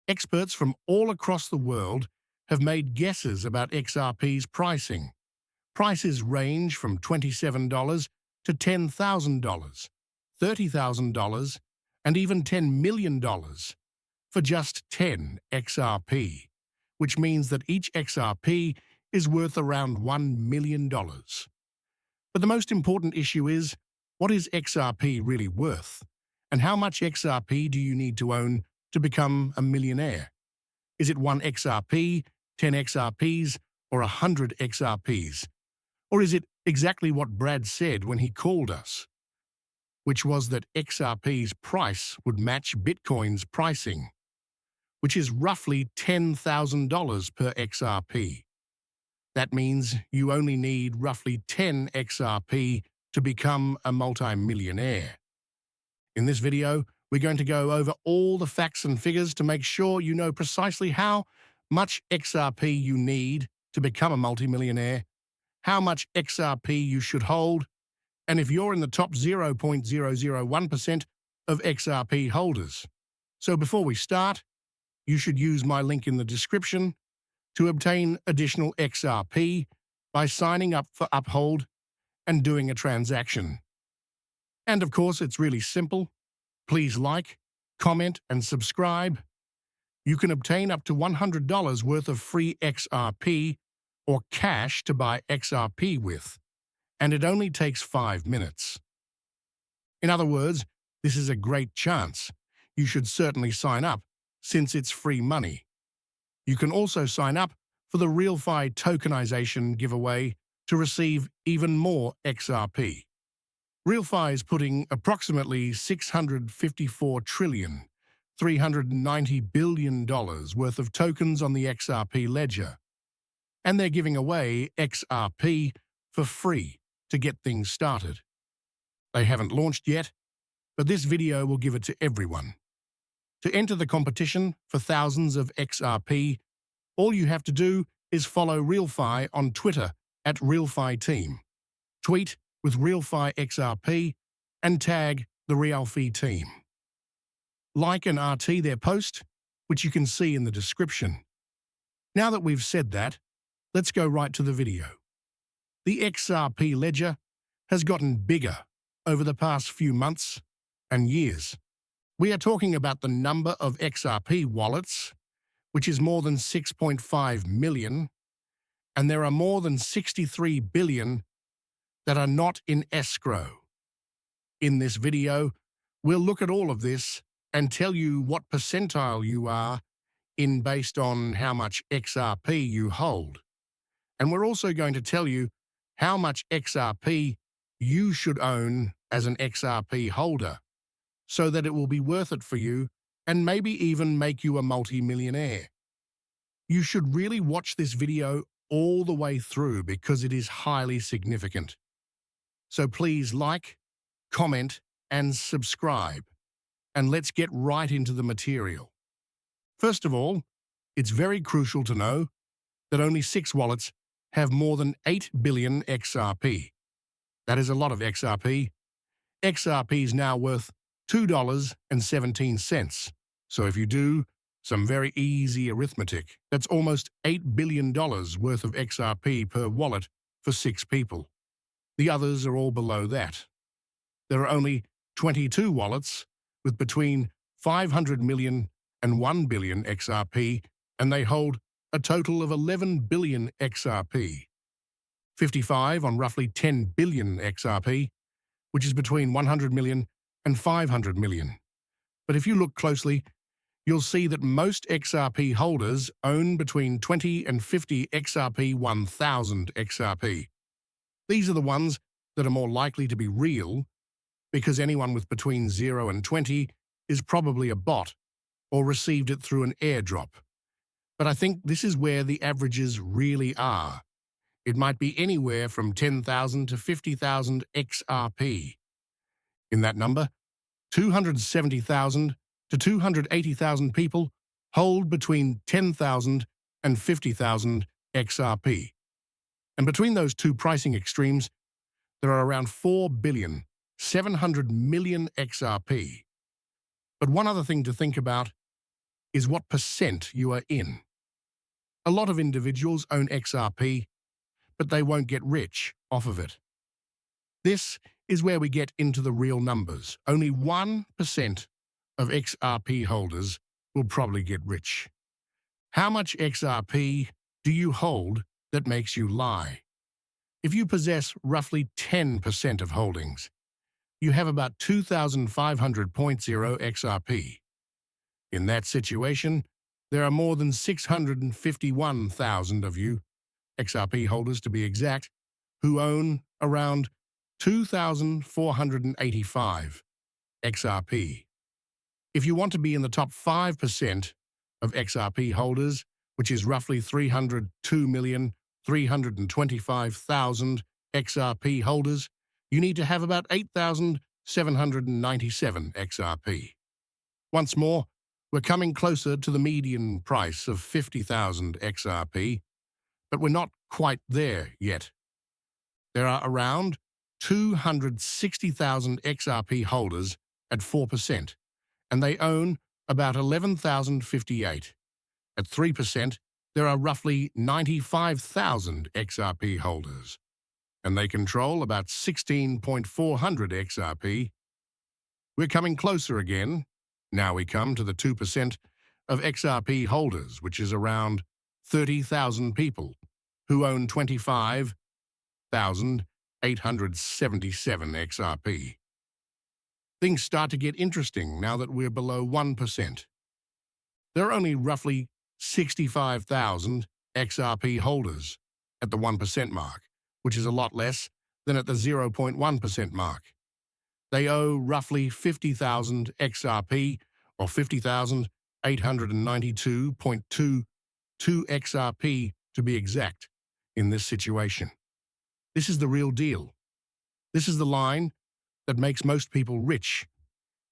Experts from all across the world have made guesses about XRP's pricing. Prices range from $27 to $10,000, $30,000, and even $10 million for just 10 XRP, which means that each XRP is worth around $1 million. But the most important issue is, what is XRP really worth? And how much XRP do you need to own to become a millionaire? Is it 1 XRP, 10 XRPs, or 100 XRPs? Or is it exactly what Brad said when he called us, which was that XRP's price would match Bitcoin's pricing, which is roughly $10,000 per XRP. That means you only need roughly 10 XRP to become a multimillionaire. In this video, we're going to go over all the facts and figures to make sure you know precisely how much XRP you need to become a multimillionaire, how much XRP you should hold, and if you're in the top 0.001% of XRP holders. So before we start, you should use my link in the description to obtain additional XRP by signing up for Uphold and doing a transaction. And of course, it's really simple. Please like, comment, and subscribe. You can obtain up to $100 worth of free XRP or cash to buy XRP with, and it only takes 5 minutes. In other words, this is a great chance. You should certainly sign up, since it's free money. You can also sign up for the RealFi tokenization giveaway to receive even more XRP. RealFi is putting approximately $654.390 billion worth of tokens on the XRP ledger, and they're giving away XRP for free to get things started. They haven't launched yet, but this video will give it to everyone. To enter the competition for thousands of XRP, all you have to do is follow RealFi on Twitter at RealFiTeam. Tweet with RealFi XRP and tag the RealFi team. Like and RT their post, which you can see in the description. Now that we've said that, let's go right to the video. The XRP ledger has gotten bigger over the past few months and years. We are talking about the number of XRP wallets, which is more than 6.5 million, and there are more than 63 billion that are not in escrow. In this video, we'll look at all of this and tell you what percentile you are in based on how much XRP you hold. And we're also going to tell you how much XRP you should own as an XRP holder, so that it will be worth it for you and maybe even make you a multi-millionaire. You should really watch this video all the way through because it is highly significant. So please like, comment, and subscribe, and let's get right into the material. First of all, it's very crucial to know that only 6 wallets have more than 8 billion XRP. That is a lot of XRP. XRP is now worth $2.17. So if you do some very easy arithmetic, that's almost $8 billion worth of XRP per wallet for 6 people. The others are all below that. There are only 22 wallets with between 500 million and 1 billion XRP, and they hold a total of 11 billion XRP. 55 on roughly 10 billion XRP, which is between 100 million and 500 million. But if you look closely, you'll see that most XRP holders own between 20 and 50 XRP 1000 XRP. These are the ones that are more likely to be real, because anyone with between 0 and 20 is probably a bot or received it through an airdrop. But I think this is where the averages really are. It might be anywhere from 10,000 to 50,000 XRP. In that number, 270,000 to 280,000 people hold between 10,000 and 50,000 XRP. And between those two pricing extremes, there are around 4,700,000,000 XRP. But one other thing to think about, is what percent you are in. A lot of individuals own XRP, but they won't get rich off of it. This is where we get into the real numbers. Only 1% of XRP holders will probably get rich. How much XRP do you hold that makes you lie? If you possess roughly 10% of holdings, you have about 2,500.0 XRP. In that situation, there are more than 651,000 of you, XRP holders to be exact, who own around 2,485 XRP. If you want to be in the top 5% of XRP holders, which is roughly 302,325,000 XRP holders, you need to have about 8,797 XRP. Once more, we're coming closer to the median price of 50,000 XRP, but we're not quite there yet. There are around 260,000 XRP holders at 4%, and they own about 11,058. At 3%, there are roughly 95,000 XRP holders, and they control about 16,400 XRP. We're coming closer again. Now we come to the 2% of XRP holders, which is around 30,000 people, who own 25,877 XRP. Things start to get interesting now that we're below 1%. There are only roughly 65,000 XRP holders at the 1% mark, which is a lot less than at the 0.1% mark. They owe roughly 50,000 XRP, or 50,892.22 XRP to be exact, in this situation. This is the real deal. This is the line that makes most people rich.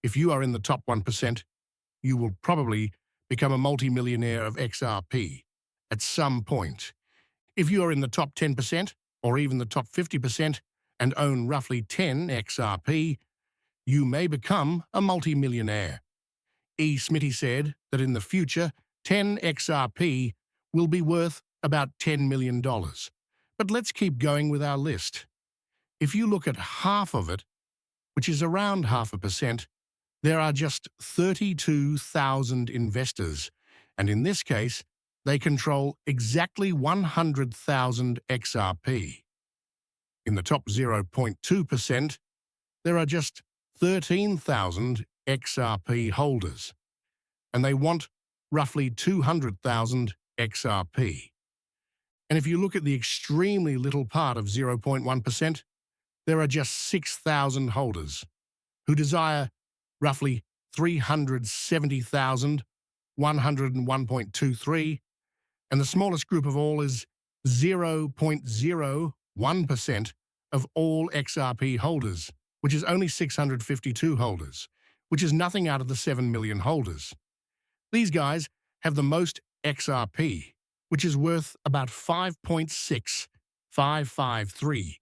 If you are in the top 1%, you will probably become a multimillionaire of XRP at some point. If you are in the top 10%, or even the top 50%, and own roughly 10 XRP, you may become a multimillionaire. E. Smitty said that in the future, 10 XRP will be worth about $10 million. But let's keep going with our list. If you look at half of it, which is around 0.5%, there are just 32,000 investors, and in this case, they control exactly 100,000 XRP. In the top 0.2%, there are just 13,000 XRP holders, and they want roughly 200,000 XRP. And if you look at the extremely little part of 0.1%, there are just 6,000 holders who desire roughly 370,101.23, and the smallest group of all is 0.01% of all XRP holders, which is only 652 holders, which is nothing out of the 7 million holders. These guys have the most XRP, which is worth about 5.6553.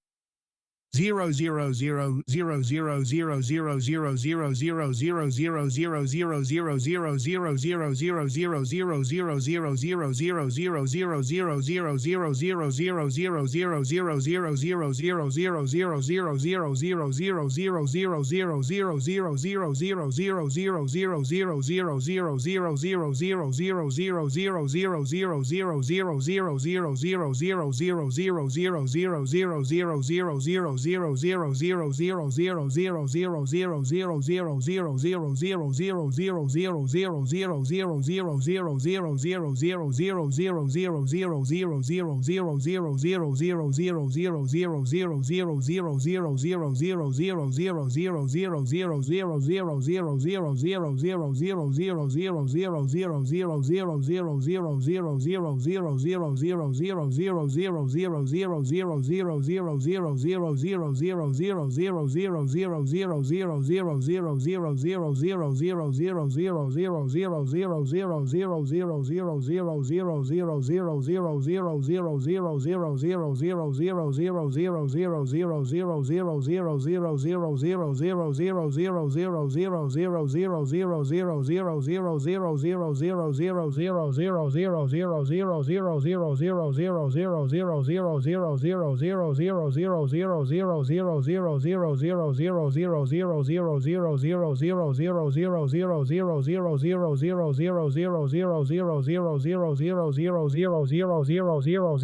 0.000000000000000000000000000000000000000000000000000000000000000000000000000000000000000000000000000000000000000000000000000000000000000000000000000000000000000000000000000000000000000000000000000000000000000000000000000000000000000000000000000000000000000000000000000000000000000000000000000000000000000000000000000000000000000000000000000000000000000000000000000000000000000000000000000000000000000000000000000000000000000000000000000000000000000000000000000000000000000000000000000000000000000000000000000000000000000000000000000000000000000000000000000000000000000000000000000000000000000000000000000000000000000000000000000000000000000000000 0